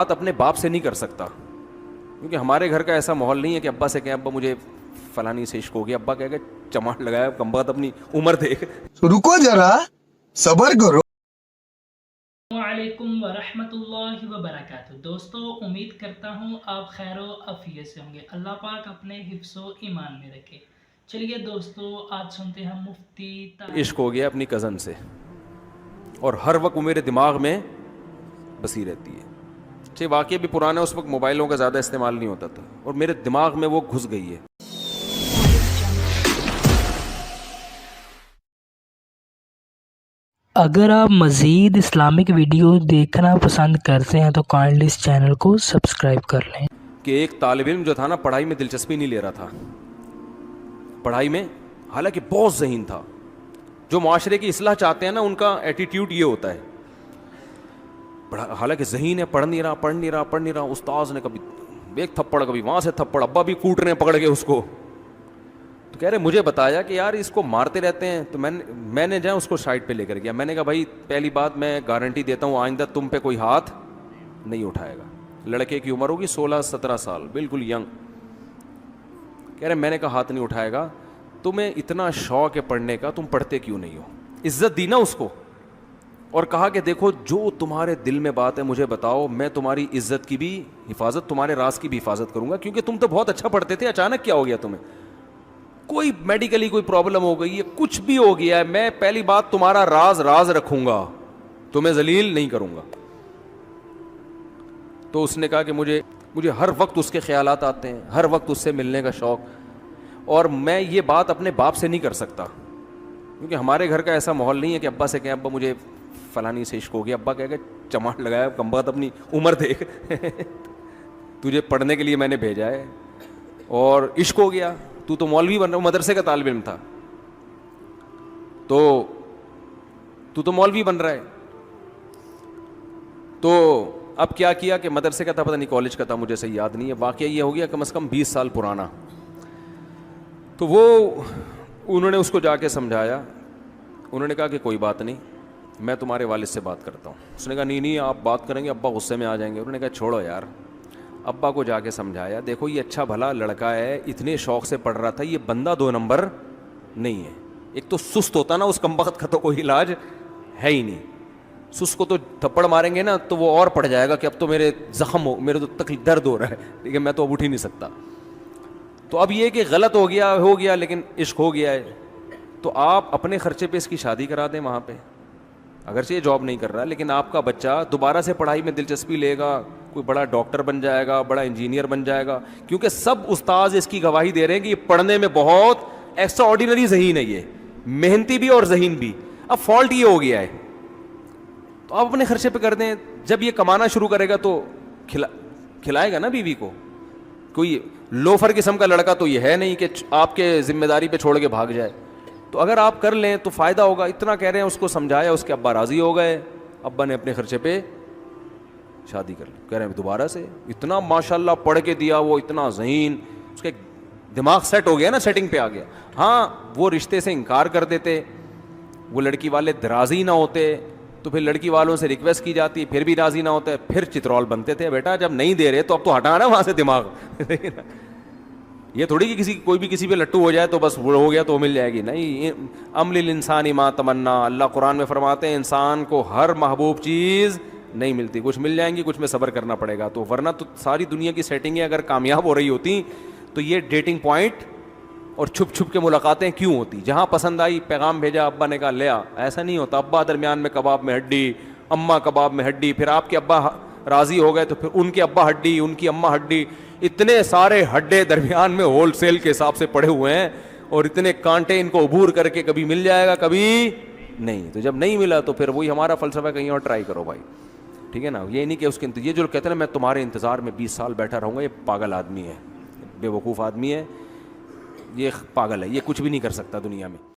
بات اپنے باپ سے نہیں کر سکتا، کیونکہ ہمارے گھر کا ایسا ماحول نہیں ہے کہ ابا سے کہیں ابا مجھے فلانی سے عشق ہو گیا، ابا کہے گا چماٹ لگایا کم بخت اپنی عمر دیکھ. رکو ذرا صبر کرو. السلام علیکم ورحمۃ اللہ وبرکاتہ. دوستو، امید کرتا ہوں آپ خیر و عافیت سے ہوں گے. اللہ پاک اپنے حفظ و ایمان میں رکھے. چلیے دوستو، آج سنتے ہیں مفتی عشق ہو گیا اپنی کزن سے، اور ہر وقت وہ میرے دماغ میں بسی رہتی ہے. واقعی بھی پرانا، اس وقت موبائلوں کا زیادہ استعمال نہیں ہوتا تھا، اور میرے دماغ میں وہ گھس گئی ہے. اگر آپ مزید اسلامک ویڈیو دیکھنا پسند کرتے ہیں تو کائنڈلی اس چینل کو سبسکرائب کر لیں. کہ ایک طالب علم جو تھا نا، پڑھائی میں دلچسپی نہیں لے رہا تھا، پڑھائی میں حالانکہ بہت ذہین تھا. جو معاشرے کی اصلاح چاہتے ہیں نا، ان کا ایٹیٹیوڈ یہ ہوتا ہے. حالانکہ ذہین ہے، پڑھ نہیں رہا. استاذ نے کبھی ایک تھپڑ، کبھی وہاں سے تھپڑ، ابا بھی کوٹ رہے ہیں پکڑ کے اس کو. تو کہہ رہے مجھے بتایا کہ یار اس کو مارتے رہتے ہیں. تو میں نے اس کو سائڈ پہ لے کر گیا. میں نے کہا بھائی پہلی بات میں گارنٹی دیتا ہوں آئندہ تم پہ کوئی ہاتھ نہیں اٹھائے گا. لڑکے کی عمر ہوگی 16-17 سال، بالکل ینگ. کہہ رہے میں نے کہا ہاتھ نہیں اٹھائے گا. تمہیں اتنا شوق ہے پڑھنے کا، تم پڑھتے کیوں نہیں ہو؟ عزت دی نا اس کو، اور کہا کہ دیکھو جو تمہارے دل میں بات ہے مجھے بتاؤ، میں تمہاری عزت کی بھی حفاظت، تمہارے راز کی بھی حفاظت کروں گا. کیونکہ تم تو بہت اچھا پڑھتے تھے، اچانک کیا ہو گیا تمہیں؟ کوئی میڈیکلی کوئی پرابلم ہو گئی ہے، کچھ بھی ہو گیا ہے، میں پہلی بات تمہارا راز رکھوں گا، تمہیں ذلیل نہیں کروں گا. تو اس نے کہا کہ مجھے ہر وقت اس کے خیالات آتے ہیں، ہر وقت اس سے ملنے کا شوق، اور میں یہ بات اپنے باپ سے نہیں کر سکتا، کیونکہ ہمارے گھر کا ایسا ماحول نہیں ہے کہ ابا سے کہیں ابا مجھے فلانی سے عشق ہو گیا. ابا کہے گا چماٹ لگایا کم بخت اپنی عمر دیکھ تجھے پڑھنے کے لیے میں نے بھیجا ہے اور عشق ہو گیا. تو مولوی بن رہا، مدرسے کا طالب علم تھا، تو مولوی بن رہا ہے. تو اب کیا کیا کہ مدرسے کا تھا، پتہ نہیں کالج کا تھا، مجھے صحیح یاد نہیں ہے. واقعہ یہ ہو گیا کم از کم 20 سال پرانا. تو انہوں نے اس کو جا کے سمجھایا. انہوں نے کہا کہ کوئی بات نہیں، میں تمہارے والد سے بات کرتا ہوں. اس نے کہا نہیں آپ بات کریں گے ابا غصے میں آ جائیں گے. انہوں نے کہا چھوڑو یار. ابا کو جا کے سمجھایا، دیکھو یہ اچھا بھلا لڑکا ہے، اتنے شوق سے پڑھ رہا تھا، یہ بندہ 2 نمبر نہیں ہے. ایک تو سست ہوتا نا، اس کم بخت کا تو کوئی علاج ہے ہی نہیں. سست کو تو تھپڑ ماریں گے نا تو وہ اور پڑ جائے گا کہ اب تو میرے زخم ہو، میرے تو تکلیف درد ہو رہا ہے، لیکن میں تو اب اٹھ ہی نہیں سکتا. تو اب یہ کہ غلط ہو گیا لیکن عشق ہو گیا ہے. تو آپ اپنے خرچے پہ اس کی شادی کرا دیں وہاں پہ، اگرچہ یہ جاب نہیں کر رہا، لیکن آپ کا بچہ دوبارہ سے پڑھائی میں دلچسپی لے گا، کوئی بڑا ڈاکٹر بن جائے گا، بڑا انجینئر بن جائے گا. کیونکہ سب استاذ اس کی گواہی دے رہے ہیں کہ یہ پڑھنے میں بہت ایکسٹرا آرڈینری ذہین ہے، یہ محنتی بھی اور ذہین بھی. اب فالٹ یہ ہو گیا ہے، تو آپ اپنے خرچے پہ کر دیں. جب یہ کمانا شروع کرے گا تو کھلائے گا نا بیوی کو. کوئی لوفر قسم کا لڑکا تو یہ ہے نہیں کہ آپ کے ذمہ داری پہ چھوڑ کے بھاگ جائے. تو اگر آپ کر لیں تو فائدہ ہوگا. اتنا کہہ رہے ہیں، اس کو سمجھایا، اس کے ابا راضی ہو گئے. ابا نے اپنے خرچے پہ شادی کر لی. کہہ رہے ہیں دوبارہ سے اتنا ماشاءاللہ پڑھ کے دیا، وہ اتنا ذہین، اس کے دماغ سیٹ ہو گیا نا، سیٹنگ پہ آ گیا. ہاں وہ رشتے سے انکار کر دیتے، وہ لڑکی والے راضی نہ ہوتے تو پھر لڑکی والوں سے ریکویسٹ کی جاتی، پھر بھی راضی نہ ہوتے، پھر چترول بنتے تھے. بیٹا جب نہیں دے رہے تو اب تو ہٹانا وہاں سے دماغ. یہ تھوڑی کہ کوئی بھی کسی پہ لٹو ہو جائے تو بس وہ ہو گیا تو مل جائے گی. نہیں، ام للانسان ما تمنا، اللہ قرآن میں فرماتے ہیں انسان کو ہر محبوب چیز نہیں ملتی، کچھ مل جائیں گی، کچھ میں صبر کرنا پڑے گا. تو ورنہ تو ساری دنیا کی سیٹنگیں اگر کامیاب ہو رہی ہوتی تو یہ ڈیٹنگ پوائنٹ اور چھپ چھپ کے ملاقاتیں کیوں ہوتی؟ جہاں پسند آئی پیغام بھیجا، ابا نے کہا لیا. ایسا نہیں ہوتا. ابا درمیان میں کباب میں ہڈی، اماں کباب میں ہڈی، پھر آپ کے ابا راضی ہو گئے تو پھر ان کے ابا ہڈی، ان کی اماں ہڈی، اتنے سارے ہڈے درمیان میں ہول سیل کے حساب سے پڑے ہوئے ہیں، اور اتنے کانٹے ان کو عبور کر کے کبھی مل جائے گا کبھی نہیں. تو جب نہیں ملا تو پھر وہی ہمارا فلسفہ، کہیں اور ٹرائی کرو بھائی. ٹھیک ہے نا. یہ نہیں کہ اس کے یہ جو کہتے ہیں نا میں تمہارے انتظار میں 20 سال بیٹھا رہوں گا، یہ پاگل آدمی ہے، بے وقوف آدمی ہے، یہ پاگل ہے، یہ کچھ بھی نہیں کر سکتا دنیا میں.